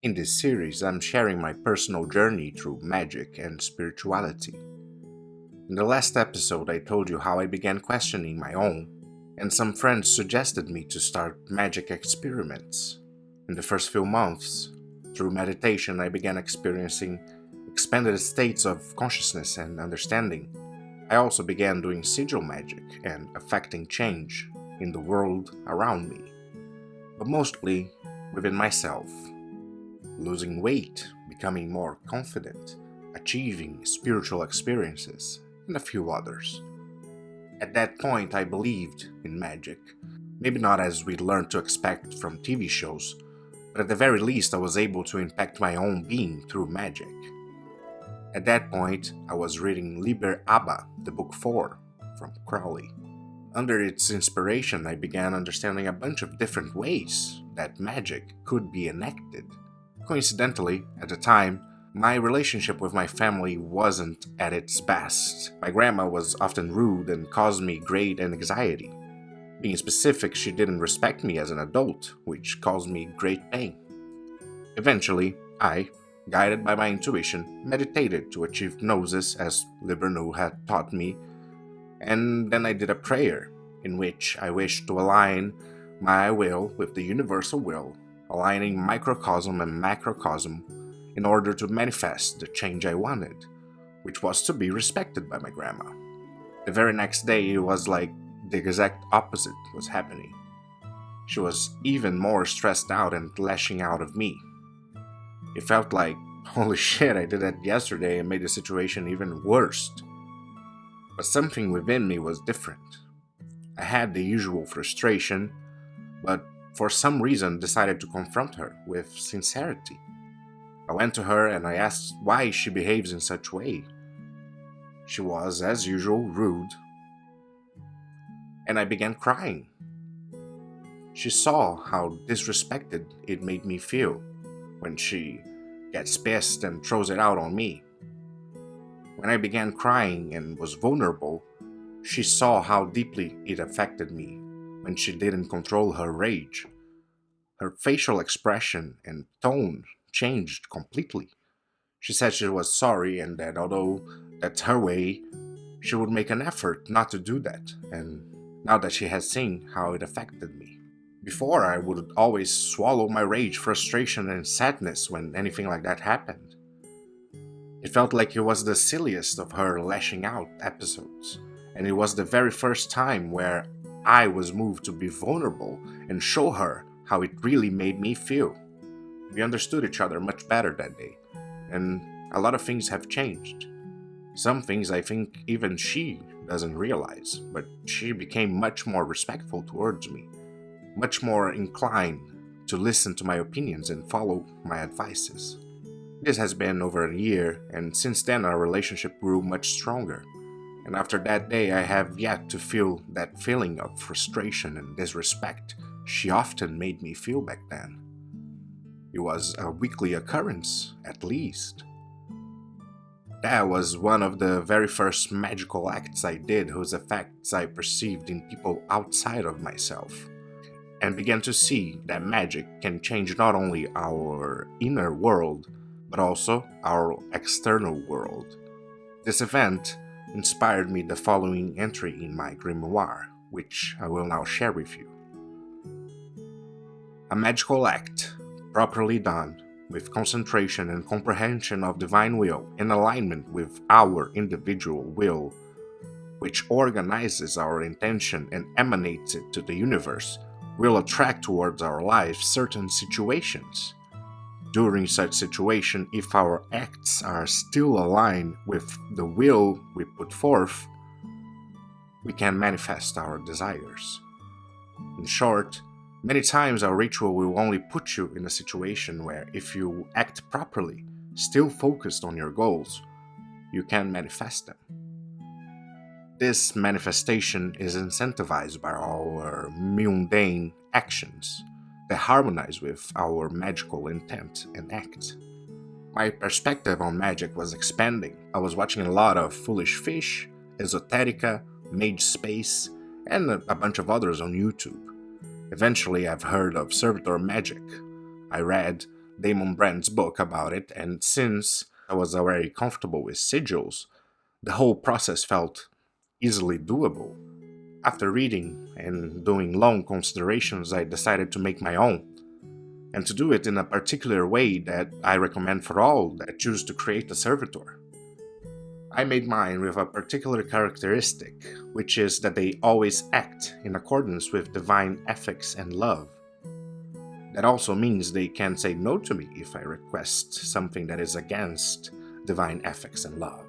In this series, I'm sharing my personal journey through magic and spirituality. In the last episode, I told you how I began questioning my own, and some friends suggested me to start magic experiments. In the first few months, through meditation, I began experiencing expanded states of consciousness and understanding. I also began doing sigil magic and affecting change in the world around me, but mostly within myself. Losing weight, becoming more confident, achieving spiritual experiences, and a few others. At that point, I believed in magic. Maybe not as we learned to expect from TV shows, but at the very least, I was able to impact my own being through magic. At that point, I was reading Liber Abba, the book 4, from Crowley. Under its inspiration, I began understanding a bunch of different ways that magic could be enacted. Coincidentally, at the time, my relationship with my family wasn't at its best. My grandma was often rude and caused me great anxiety. Being specific, she didn't respect me as an adult, which caused me great pain. Eventually, I, guided by my intuition, meditated to achieve gnosis as Liber had taught me, and then I did a prayer in which I wished to align my will with the universal will, aligning microcosm and macrocosm in order to manifest the change I wanted, which was to be respected by my grandma. The very next day, it was like the exact opposite was happening. She was even more stressed out and lashing out of me. It felt like, holy shit, I did that yesterday and made the situation even worse. But something within me was different. I had the usual frustration, but for some reason decided to confront her with sincerity. I went to her and I asked why she behaves in such a way. She was, as usual, rude, and I began crying. She saw how disrespected it made me feel when she gets pissed and throws it out on me. When I began crying and was vulnerable, she saw how deeply it affected me when she didn't control her rage. Her facial expression and tone changed completely. She said she was sorry and that although that's her way, she would make an effort not to do that, and now that she has seen how it affected me. Before, I would always swallow my rage, frustration, and sadness when anything like that happened. It felt like it was the silliest of her lashing out episodes, and it was the very first time where I was moved to be vulnerable and show her how it really made me feel. We understood each other much better that day, and a lot of things have changed. Some things I think even she doesn't realize, but she became much more respectful towards me, much more inclined to listen to my opinions and follow my advices. This has been over a year, and since then our relationship grew much stronger. And after that day, I have yet to feel that feeling of frustration and disrespect she often made me feel back then. It was a weekly occurrence, at least. That was one of the very first magical acts I did whose effects I perceived in people outside of myself, and began to see that magic can change not only our inner world, but also our external world. This event inspired me the following entry in my grimoire, which I will now share with you. A magical act, properly done, with concentration and comprehension of divine will in alignment with our individual will, which organizes our intention and emanates it to the universe, will attract towards our life certain situations. During such situation, if our acts are still aligned with the will we put forth, we can manifest our desires. In short, many times our ritual will only put you in a situation where if you act properly, still focused on your goals, you can manifest them. This manifestation is incentivized by our mundane actions that harmonize with our magical intent and act. My perspective on magic was expanding. I was watching a lot of Foolish Fish, Esoterica, Mage Space, and a bunch of others on YouTube. Eventually, I've heard of Servitor magic. I read Damon Brand's book about it, and since I was already comfortable with sigils, the whole process felt easily doable. After reading and doing long considerations, I decided to make my own, and to do it in a particular way that I recommend for all that choose to create a servitor. I made mine with a particular characteristic, which is that they always act in accordance with divine ethics and love. That also means they can say no to me if I request something that is against divine ethics and love.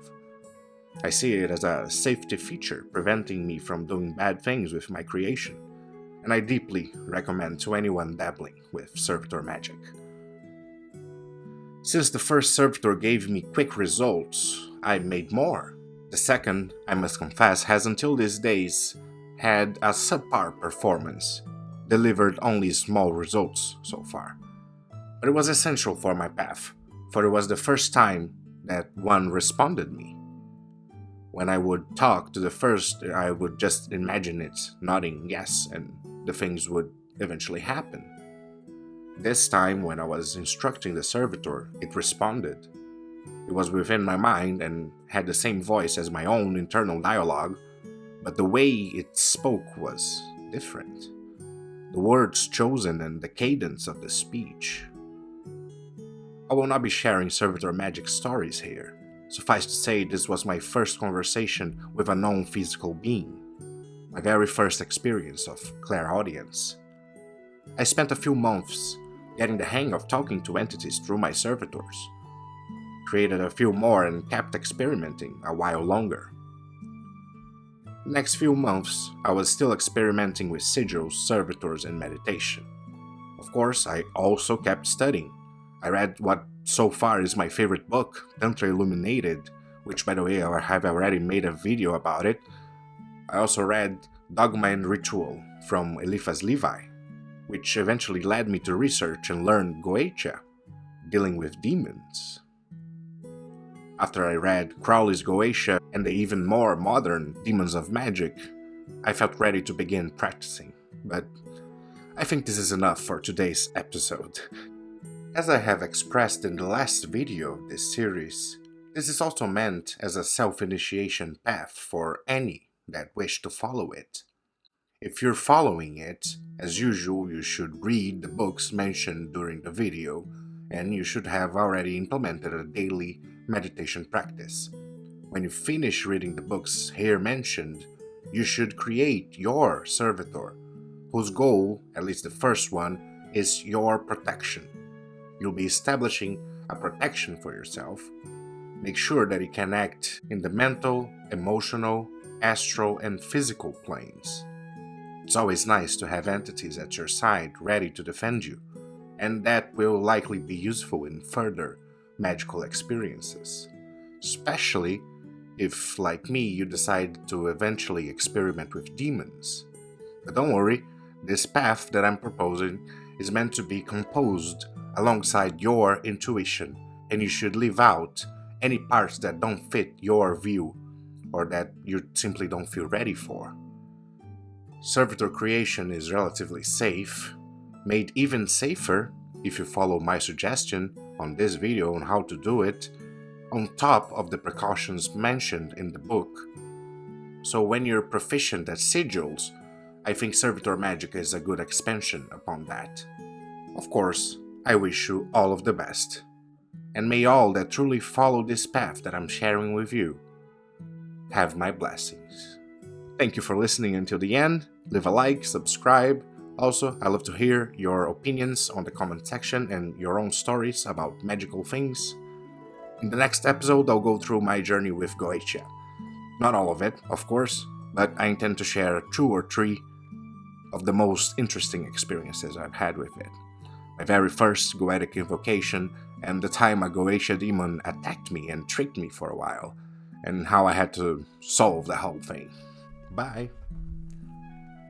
I see it as a safety feature preventing me from doing bad things with my creation, and I deeply recommend to anyone dabbling with Servitor magic. Since the first Servitor gave me quick results, I made more. The second, I must confess, has until these days had a subpar performance, delivered only small results so far. But it was essential for my path, for it was the first time that one responded me. When I would talk to the first, I would just imagine it nodding yes, and the things would eventually happen. This time, when I was instructing the servitor, it responded. It was within my mind and had the same voice as my own internal dialogue, but the way it spoke was different. The words chosen and the cadence of the speech. I will not be sharing servitor magic stories here. Suffice to say, this was my first conversation with a non-physical being, my very first experience of clairaudience. I spent a few months getting the hang of talking to entities through my servitors, created a few more and kept experimenting a while longer. The next few months, I was still experimenting with sigils, servitors, and meditation. Of course, I also kept studying. I read what so far is my favorite book, Tantra Illuminated, which, by the way, I have already made a video about it. I also read Dogma and Ritual from Eliphas Levi, which eventually led me to research and learn Goetia, dealing with demons. After I read Crowley's Goetia and the even more modern Demons of Magic, I felt ready to begin practicing, but I think this is enough for today's episode. As I have expressed in the last video of this series, this is also meant as a self-initiation path for any that wish to follow it. If you're following it, as usual, you should read the books mentioned during the video, and you should have already implemented a daily meditation practice. When you finish reading the books here mentioned, you should create your servitor, whose goal, at least the first one, is your protection. You'll be establishing a protection for yourself. Make sure that it can act in the mental, emotional, astral, and physical planes. It's always nice to have entities at your side ready to defend you, and that will likely be useful in further magical experiences, especially if, like me, you decide to eventually experiment with demons. But don't worry, this path that I'm proposing is meant to be composed alongside your intuition, and you should leave out any parts that don't fit your view or that you simply don't feel ready for. Servitor creation is relatively safe, made even safer if you follow my suggestion on this video on how to do it, on top of the precautions mentioned in the book. So when you're proficient at sigils, I think Servitor magic is a good expansion upon that. Of course, I wish you all of the best, and may all that truly follow this path that I'm sharing with you have my blessings. Thank you for listening until the end. Leave a like, subscribe. Also, I love to hear your opinions on the comment section and your own stories about magical things. In the next episode, I'll go through my journey with Goetia. Not all of it, of course, but I intend to share 2 or 3 of the most interesting experiences I've had with it. My very first Goetic invocation, and the time a Goetia demon attacked me and tricked me for a while, and how I had to solve the whole thing. Bye.